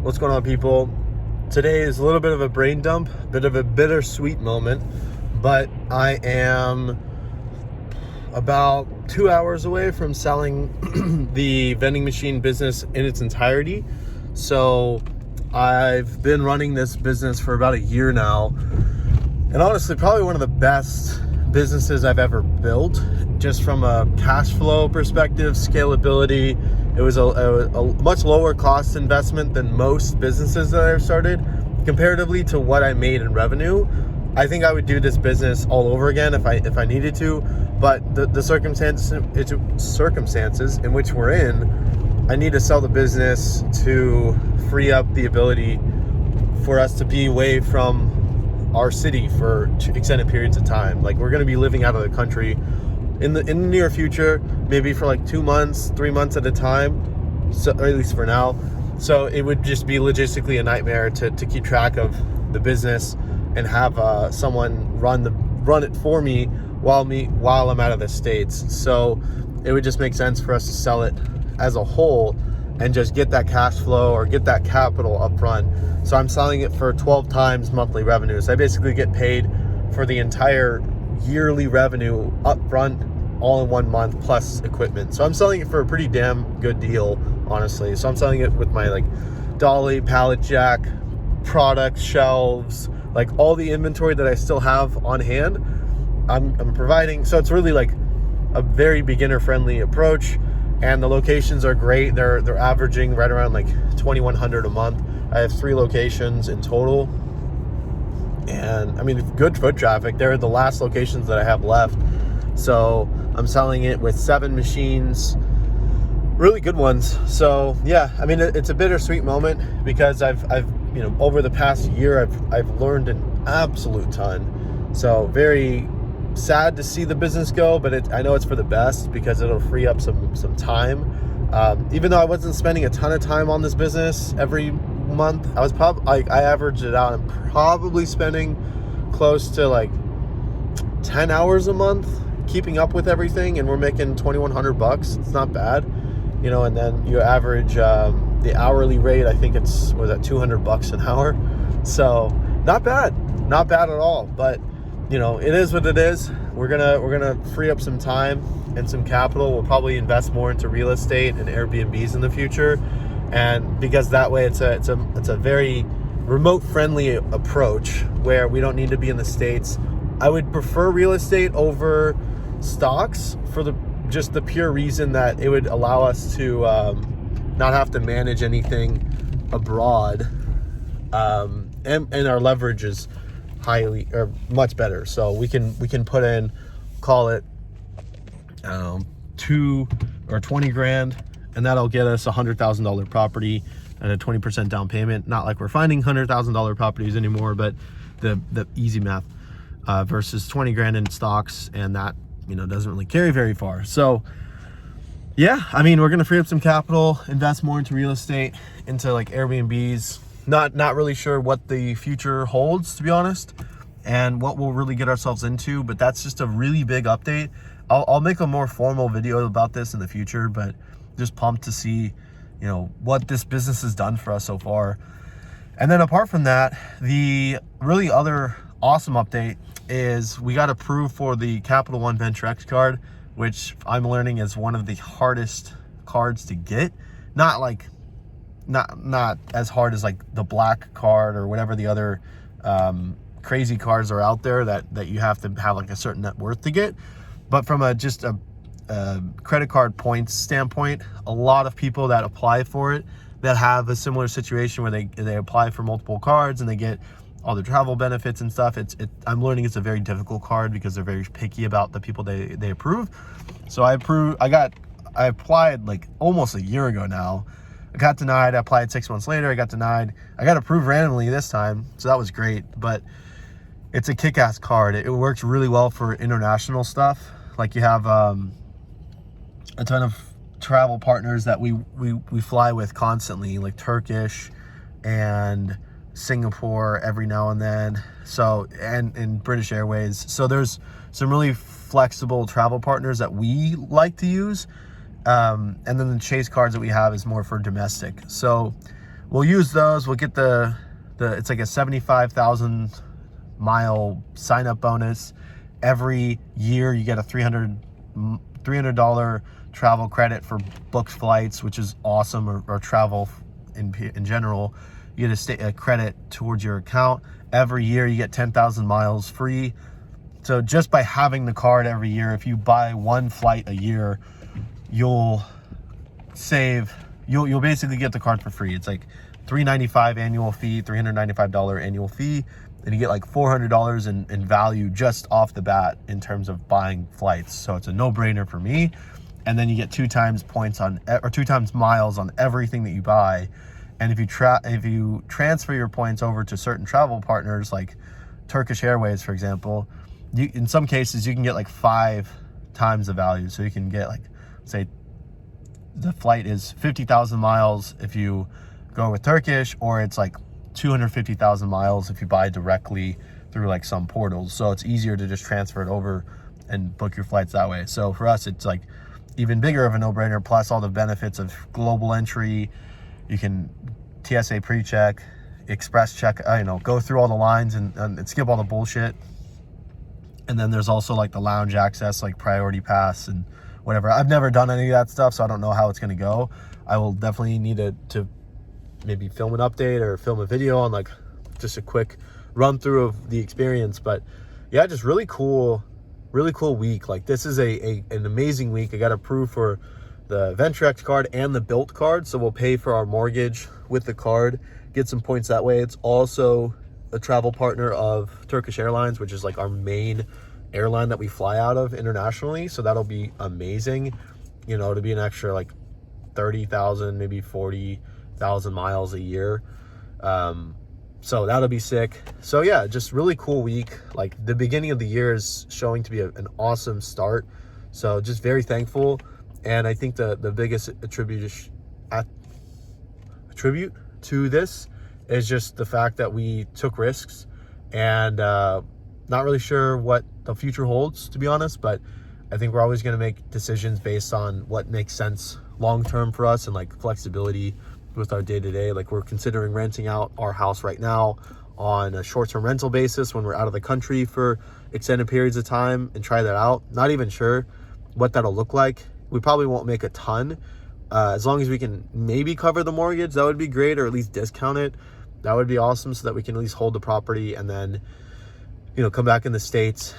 What's going on, people? Today is a little bit of a brain dump, bit of a bittersweet moment, but I am about 2 hours away from selling the vending machine business in its entirety. So I've been running this business for about a year now, and honestly, probably one of the best businesses I've ever built, just from a cash flow perspective, scalability. It was a much lower cost investment than most businesses that I've started. Comparatively to what I made in revenue, I think I would do this business all over again if I needed to. But the circumstances in which we're in, I need to sell the business to free up the ability for us to be away from our city for extended periods of time. Like, we're going to be living out of the country in the near future, maybe for like 2 months, 3 months at a time, so, or at least for now. So it would just be logistically a nightmare to keep track of the business and have someone run it for me while I'm out of the States. So it would just make sense for us to sell it as a whole and just get that cash flow or get that capital up front. So I'm selling it for 12 times monthly revenue. So I basically get paid for the entire yearly revenue up front, all in 1 month, plus equipment. So I'm selling it for a pretty damn good deal, honestly. So I'm selling it with my like dolly, pallet jack, product shelves, like all the inventory that I still have on hand. I'm providing. So it's really like a very beginner friendly approach, and the locations are great. They're averaging right around like 2,100 a month. I have 3 locations in total, and I mean, good foot traffic. They're the last locations that I have left. So I'm selling it with 7 machines, really good ones. So yeah, I mean, it's a bittersweet moment because I've over the past year, I've learned an absolute ton. So very sad to see the business go, but I know it's for the best because it'll free up some time. Even though I wasn't spending a ton of time on this business every month, I was I averaged it out. I'm probably spending close to like 10 hours a month keeping up with everything, and we're making $2,100. It's not bad, and then you average the hourly rate. I think was at $200 an hour. So not bad at all. But it is what it is. We're gonna free up some time and some capital. We'll probably invest more into real estate and Airbnbs in the future, and because that way it's a very remote friendly approach where we don't need to be in the States. I would prefer real estate over stocks for the pure reason that it would allow us to not have to manage anything abroad, and our leverage is much better. So we can put in, call it 2 or 20 grand, and that'll get us $100,000 property and a 20% down payment. Not like we're finding $100,000 properties anymore, but the easy math versus 20 grand in stocks, and that doesn't really carry very far. So yeah, I mean, we're gonna free up some capital, invest more into real estate, into like Airbnbs. Not really sure what the future holds, to be honest, and what we'll really get ourselves into, but that's just a really big update. I'll make a more formal video about this in the future, but just pumped to see what this business has done for us so far. And then apart from that, the really other awesome update is we got approved for the Capital One Venture X card, which I'm learning is one of the hardest cards to get. Not as hard as like the black card or whatever the other crazy cards are out there that you have to have like a certain net worth to get. But from a credit card points standpoint, a lot of people that apply for it that have a similar situation where they apply for multiple cards and they get all the travel benefits and stuff. I'm learning it's a very difficult card because they're very picky about the people they approve. So I applied like almost a year ago now. I got denied. I applied 6 months later. I got denied. I got approved randomly this time, so that was great. But it's a kick-ass card. It works really well for international stuff. Like, you have a ton of travel partners that we fly with constantly, like Turkish and Singapore every now and then. So, and British Airways. So there's some really flexible travel partners that we like to use. And then the Chase cards that we have is more for domestic. So we'll use those. We'll get the it's like a 75,000 mile sign up bonus. Every year you get a $300 travel credit for booked flights, which is awesome, or travel in general. You get a credit towards your account. Every year you get 10,000 miles free. So just by having the card every year, if you buy one flight a year, you'll basically get the card for free. It's like $395 annual fee, $395 annual fee, and you get like $400 in value just off the bat in terms of buying flights. So it's a no-brainer for me. And then you get 2 times points on, or 2 times miles on everything that you buy. And if you transfer your points over to certain travel partners like Turkish Airways, for example, in some cases you can get like 5 times the value. So you can get like, say the flight is 50,000 miles if you go with Turkish, or it's like 250,000 miles if you buy directly through like some portals. So it's easier to just transfer it over and book your flights that way. So for us, it's like even bigger of a no-brainer, plus all the benefits of global entry. You can TSA pre-check, express check, go through all the lines and skip all the bullshit. And then there's also like the lounge access, like priority pass and whatever. I've never done any of that stuff, so I don't know how it's going to go. I will definitely need to maybe film an update or film a video on like just a quick run through of the experience. But yeah, just really cool week. Like this is an amazing week. I got approved for the Ventrex card and the Built card, so we'll pay for our mortgage with the card, get some points that way. It's also a travel partner of Turkish Airlines, which is like our main airline that we fly out of internationally. So that'll be amazing, to be an extra like 30,000, maybe 40,000 miles a year. So that'll be sick. So yeah, just really cool week. Like the beginning of the year is showing to be an awesome start. So just very thankful. And I think the biggest attribute to this is just the fact that we took risks, and not really sure what the future holds, to be honest, but I think we're always going to make decisions based on what makes sense long-term for us and like flexibility with our day-to-day. Like we're considering renting out our house right now on a short-term rental basis when we're out of the country for extended periods of time and try that out. Not even sure what that'll look like. We probably won't make a ton. As long as we can maybe cover the mortgage, that would be great, or at least discount it. That would be awesome, so that we can at least hold the property and then, come back in the States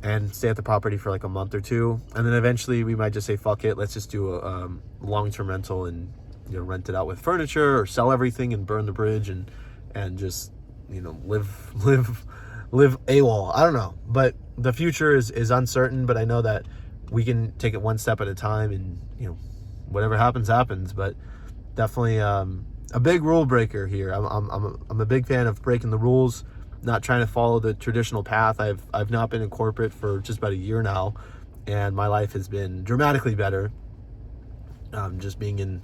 and stay at the property for like a month or 2. And then eventually we might just say, fuck it, let's just do a long-term rental and, rent it out with furniture, or sell everything and burn the bridge and just, live AWOL. I don't know. But the future is uncertain, but I know that we can take it one step at a time, and, whatever happens, happens. But definitely a big rule breaker here. I'm a big fan of breaking the rules, not trying to follow the traditional path. I've not been in corporate for just about a year now, and my life has been dramatically better. Just being in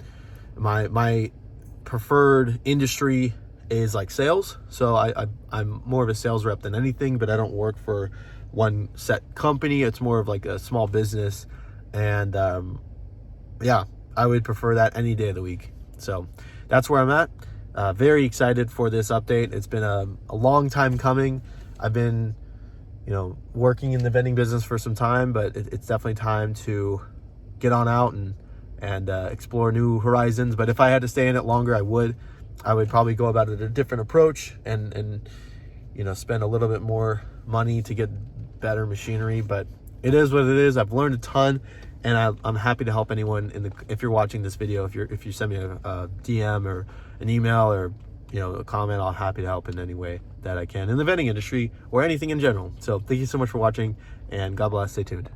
my preferred industry is like sales. So I'm more of a sales rep than anything, but I don't work for one set company. It's more of like a small business, and yeah, I would prefer that any day of the week. So that's where I'm at. Very excited for this update. It's been a long time coming. I've been working in the vending business for some time, but it's definitely time to get on out and explore new horizons. But if I had to stay in it longer, I would probably go about it a different approach and spend a little bit more money to get better machinery. But it is what it is. I've learned a ton, and I'm happy to help anyone if you're watching this video. If you send me a DM or an email or a comment, I'm happy to help in any way that I can in the vending industry or anything in general. So thank you so much for watching, and God bless. Stay tuned.